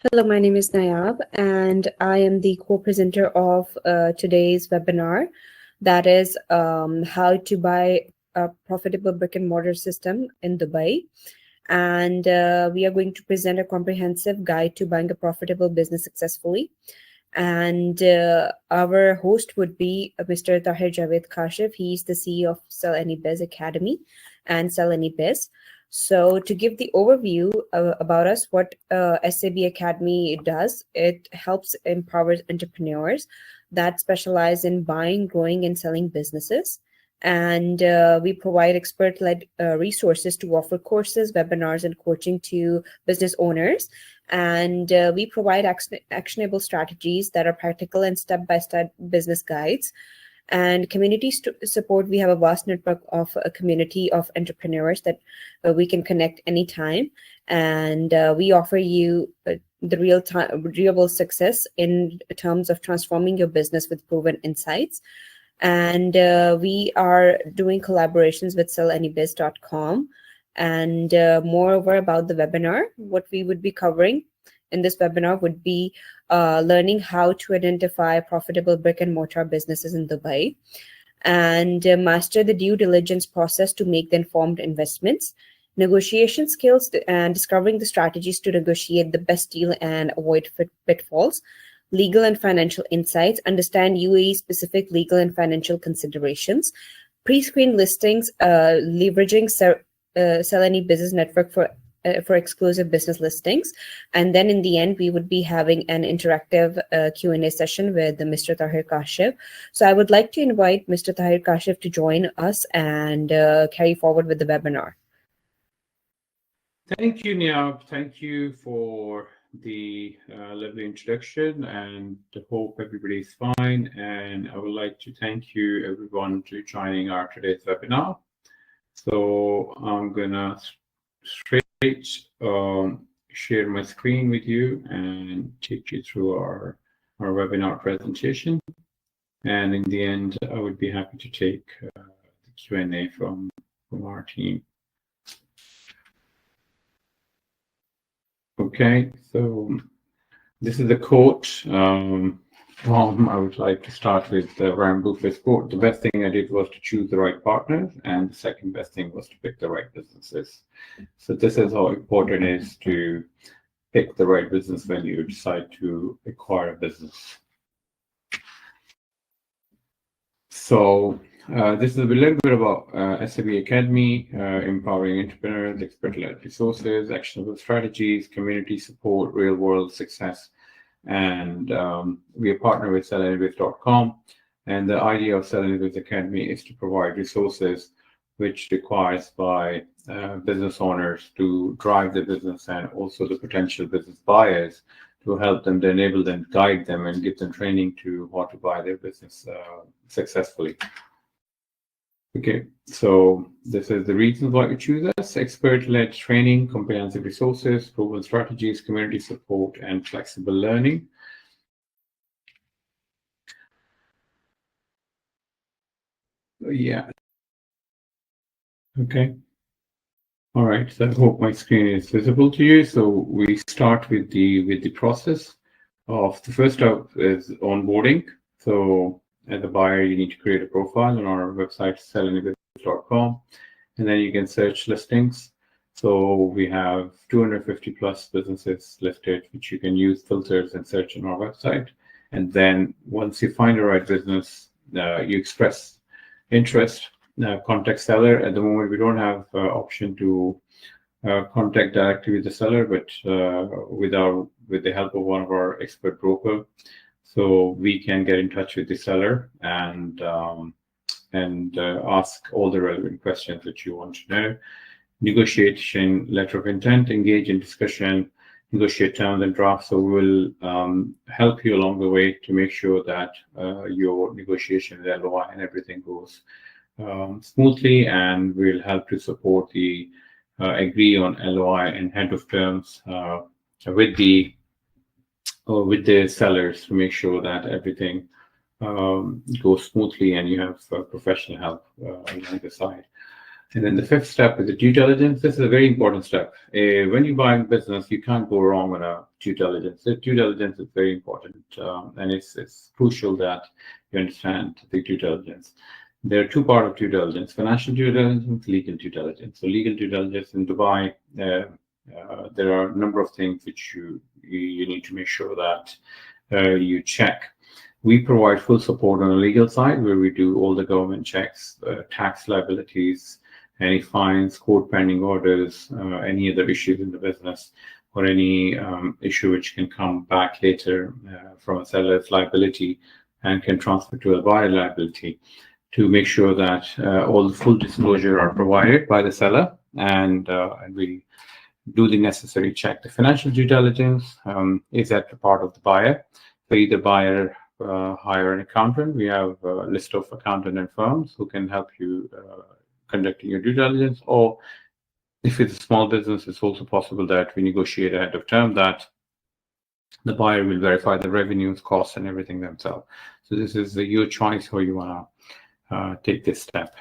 Hello, my name is Nayab, and I am the co-presenter of today's webinar. That is how to buy a profitable brick and mortar system in Dubai. And we are going to present a comprehensive guide to buying a profitable business successfully. And our host would be Mr. Tahir Javed Kashif. He's the CEO of Sell Any Biz Academy and Sell Any Biz. So, to give the overview about us, what SAB Academy does, it helps empower entrepreneurs that specialize in buying, growing, and selling businesses. And we provide expert led resources to offer courses, webinars, and coaching to business owners. And we provide actionable strategies that are practical and step by step business guides. And community support, we have a vast network of a community of entrepreneurs that we can connect anytime. And we offer you the real success in terms of transforming your business with proven insights. And we are doing collaborations with sellannybiz.com. And moreover, about the webinar, what we would be covering in this webinar would be learning how to identify profitable brick and mortar businesses in Dubai, and master the due diligence process to make the informed investments, negotiation skills, and discovering the strategies to negotiate the best deal and avoid pitfalls, legal and financial insights, understand UAE specific legal and financial considerations, pre-screen listings, leveraging Sell Any Business Network for exclusive business listings. And then in the end, we would be having an interactive Q&A session with Mr. Tahir Kashif. So I would like to invite Mr. Tahir Kashif to join us and carry forward with the webinar. Thank you, Niab. Thank you for the lovely introduction, and I hope everybody's fine. And I would like to thank you everyone to joining our today's webinar. So I'm gonna straight share my screen with you and take you through our webinar presentation. And in the end, I would be happy to take the Q&A from our team. Okay, so this is the quote. I would like to start with Warren Buffett's quote. The best thing I did was to choose the right partners, and the second best thing was to pick the right businesses. So this is how important it is to pick the right business when you decide to acquire a business. So this is a little bit about SAB Academy, empowering entrepreneurs, expert-led resources, actionable strategies, community support, real-world success. And we are partnered with sellannybiz.com. And the idea of Sell Any Biz Academy is to provide resources which requires by business owners to drive the business, and also the potential business buyers to help them, to enable them, guide them, and give them training to how to buy their business successfully. Okay, so this is the reasons why you choose us: expert-led training, comprehensive resources, proven strategies, community support, and flexible learning. Yeah. Okay. All right. So I hope my screen is visible to you. So we start with the process of the first step is onboarding. So as a buyer, you need to create a profile on our website, sellannybiz.com, and then you can search listings. So we have 250 plus businesses listed, which you can use filters and search on our website. And then once you find the right business, you express interest, contact seller. At the moment, we don't have option to contact directly with the seller, but with the help of one of our expert broker. So we can get in touch with the seller and ask all the relevant questions that you want to know. Negotiation letter of intent, engage in discussion, negotiate terms and drafts. So we'll help you along the way to make sure that your negotiation with LOI and everything goes smoothly, and we'll help to support the agree on LOI and head of terms with the sellers to make sure that everything goes smoothly and you have professional help along the side. And then the fifth step is the due diligence. This is a very important step. When you buy a business, you can't go wrong with a due diligence. The due diligence is very important, and it's crucial that you understand the due diligence. There are two parts of due diligence: financial due diligence, legal due diligence. So legal due diligence in Dubai, there are a number of things which you need to make sure that you check. We provide full support on the legal side, where we do all the government checks, tax liabilities, any fines, court pending orders, any other issues in the business, or any issue which can come back later from a seller's liability and can transfer to a buyer liability, to make sure that all the full disclosure are provided by the seller, and we do the necessary check. The financial due diligence is at the part of the buyer. So either buyer hire an accountant. We have a list of accountant and firms who can help you conducting your due diligence, or if it's a small business, it's also possible that we negotiate ahead of term that the buyer will verify the revenues, costs, and everything themselves. So this is your choice how you want to take this step.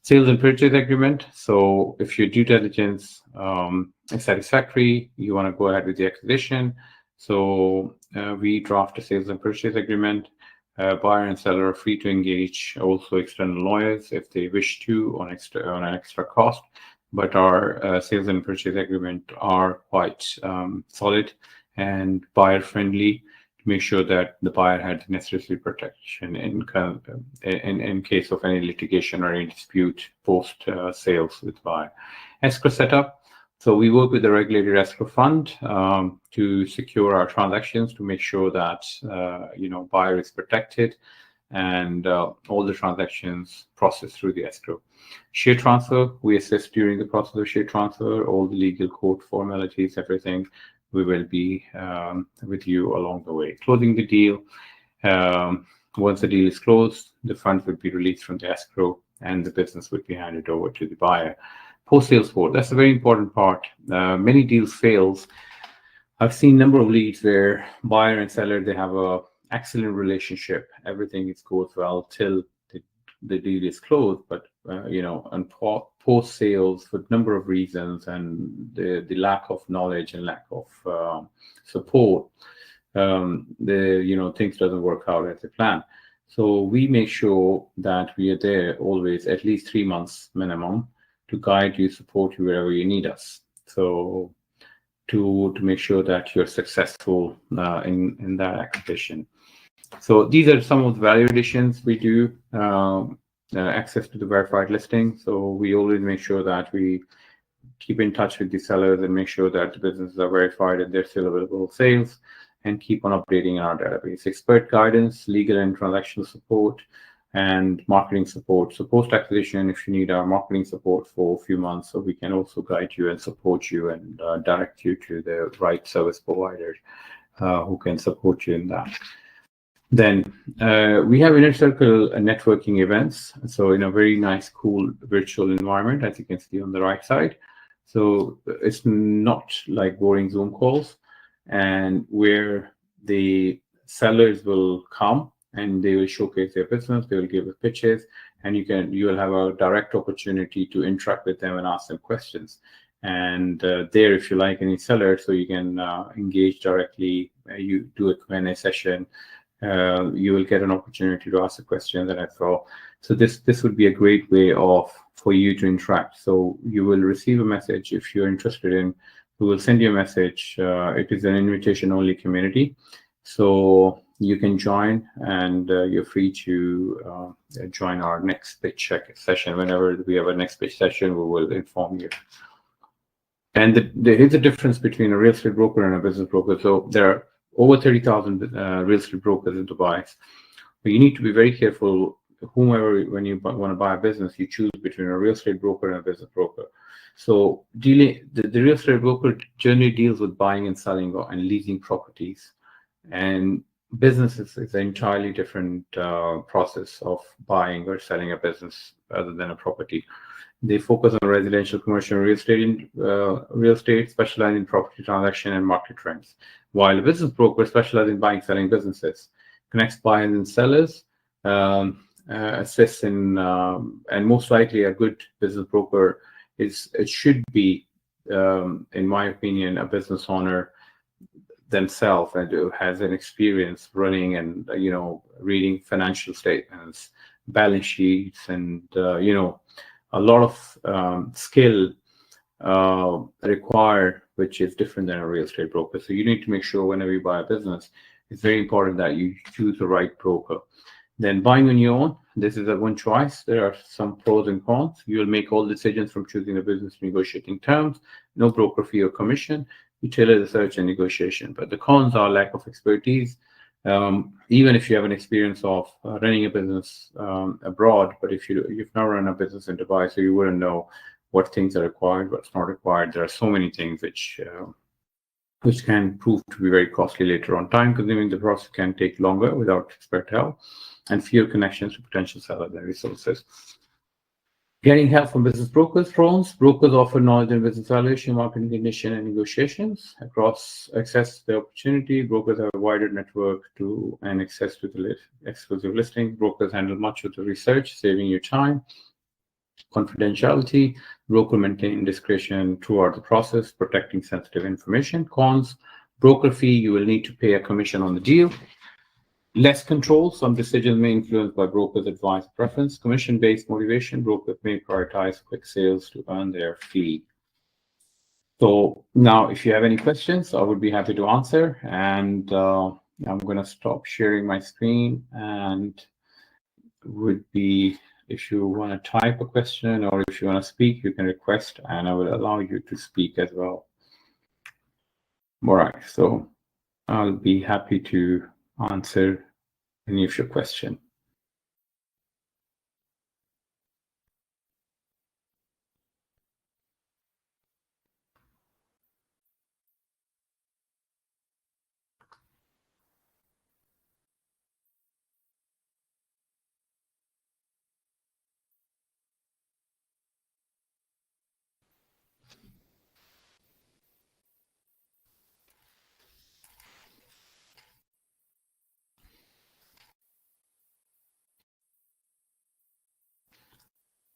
Sales and purchase agreement. So if your due diligence is satisfactory, you want to go ahead with the acquisition. So we draft a sales and purchase agreement. Buyer and seller are free to engage also external lawyers if they wish to on an extra cost. But our sales and purchase agreement are quite solid and buyer friendly, to make sure that the buyer had the necessary protection in case of any litigation or any dispute post sales with buyer. Escrow setup. So we work with the regulated escrow fund to secure our transactions, to make sure that buyer is protected and all the transactions processed through the escrow. Share transfer, we assist during the process of share transfer, all the legal court formalities, everything. We will be with you along the way. Closing the deal. Once the deal is closed, the funds would be released from the escrow and the business would be handed over to the buyer. Post-sales support, that's a very important part. Many deals fails. I've seen a number of leads where buyer and seller, they have a excellent relationship. Everything goes well till the deal is closed. But, on post-sales, for a number of reasons and the lack of knowledge and lack of support, things doesn't work out as a plan. So we make sure that we are there always, at least 3 months minimum, to guide you, support you wherever you need us. So to make sure that you're successful in that acquisition. So these are some of the value additions we do. Access to the verified listing. So we always make sure that we keep in touch with the sellers and make sure that the businesses are verified and they're still available sales, and keep on updating our database. Expert guidance, legal and transactional support, and marketing support. So post-acquisition, if you need our marketing support for a few months, so we can also guide you and support you and direct you to the right service provider who can support you in that. Then we have inner circle networking events. So in a very nice, cool virtual environment, as you can see on the right side. So it's not like boring Zoom calls, and where the sellers will come and they will showcase their business, they will give us pitches, and you will have a direct opportunity to interact with them and ask them questions. And there, if you like any seller, so you can engage directly, you do a Q&A session, you will get an opportunity to ask a question that I throw. So this would be a great way for you to interact. So you will receive a message if you're interested in. We will send you a message. It is an invitation-only community, so you can join, and you're free to join our next pitch check session. Whenever we have a next pitch session, we will inform you. And there is a difference between a real estate broker and a business broker. So there are over 30,000 real estate brokers in Dubai. But you need to be very careful. When you want to buy a business, you choose between a real estate broker and a business broker. So the real estate broker generally deals with buying and selling and leasing properties, and business is an entirely different process of buying or selling a business other than a property. They focus on residential, commercial, real estate, specializing in property transaction and market trends. While a business broker specializes in buying, selling businesses, connects buyers and sellers, assist in, and most likely a good business broker it should be, in my opinion, a business owner themselves and who has an experience running and reading financial statements, balance sheets, and a lot of skill required, which is different than a real estate broker. So you need to make sure whenever you buy a business, it's very important that you choose the right broker. Then buying on your own, this is a one choice. There are some pros and cons. You will make all decisions from choosing a business, negotiating terms, no broker fee or commission. You tailor the search and negotiation. But the cons are lack of expertise. Even if you have an experience of running a business abroad, but if you've never run a business in Dubai, so you wouldn't know what things are required, what's not required. There are so many things which can prove to be very costly later on. Time consuming, the process can take longer without expert help, and fewer connections to potential sellers and resources. Getting help from business brokers. Pros: brokers offer knowledge in business valuation, marketing condition, and negotiations. Across access to the opportunity, brokers have a wider network and access to the exclusive listings. Brokers handle much of the research, saving you time. Confidentiality: broker maintain discretion throughout the process, protecting sensitive information. Cons: broker fee, you will need to pay a commission on the deal. Less control, some decisions may influenced by brokers' advice preference. Commission-based motivation, brokers may prioritize quick sales to earn their fee. So now, if you have any questions, I would be happy to answer. And I'm going to stop sharing my screen, and if you want to type a question or if you want to speak, you can request, and I will allow you to speak as well. All right, so I'll be happy to answer any of your question.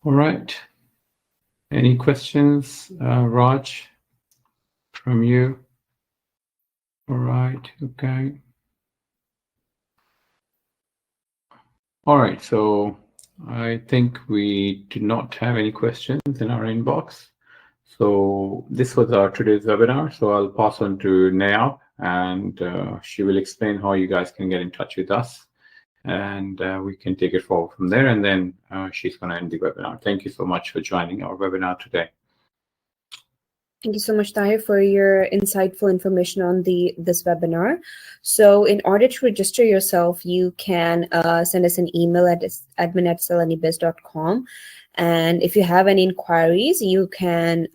All right. Any questions, Raj, from you? All right. Okay. All right. So I think we do not have any questions in our inbox. So this was our today's webinar. So I'll pass on to Nayab, and she will explain how you guys can get in touch with us, and we can take it forward from there. And then she's going to end the webinar. Thank you so much for joining our webinar today. Thank you so much, Tahir, for your insightful information on this webinar. So in order to register yourself, you can send us an email at admin@salanibiz.com. And if you have any inquiries, you can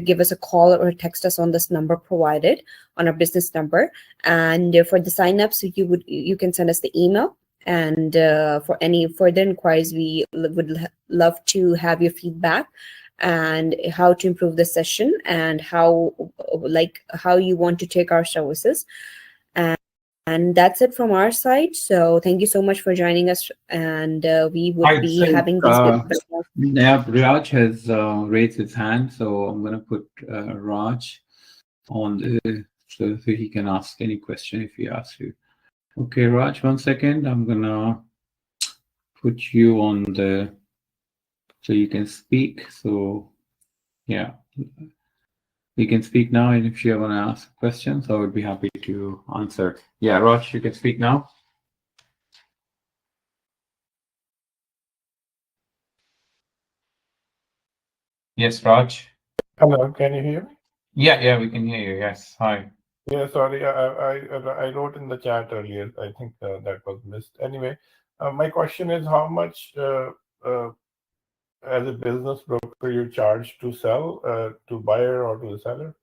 give us a call or text us on this number provided on our business number. And for the signups, you can send us the email. And for any further inquiries, we would love to have your feedback and how to improve the session and how you want to take our services. And that's it from our side. So thank you so much for joining us, and we would be having these. Yeah, Raj has raised his hand, so I'm going to put Raj on so he can ask any question if he asks you. Okay, Raj, 1 second. I'm going to put you on so you can speak. So yeah, you can speak now, and if you want to ask questions, I would be happy to answer. Yeah, Raj, you can speak now. Yes, Raj. Hello, can you hear me? Yeah, we can hear you. Yes, hi. Yeah, sorry, I wrote in the chat earlier. I think that was missed. Anyway, my question is how much as a business broker you charge to sell to buyer or to the seller?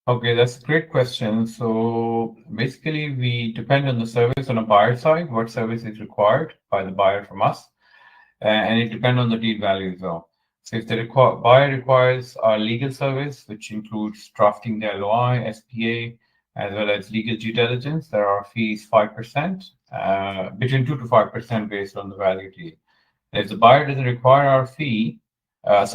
Okay, that's a great question. So basically, we depend on the service on a buyer side, what service is required by the buyer from us, and it depends on the deal value as well. So if the buyer requires our legal service, which includes drafting the LOI, SPA, as well as legal due diligence. There are fees 5%, between 2 to 5% based on the value deal. If the buyer doesn't require our fee, our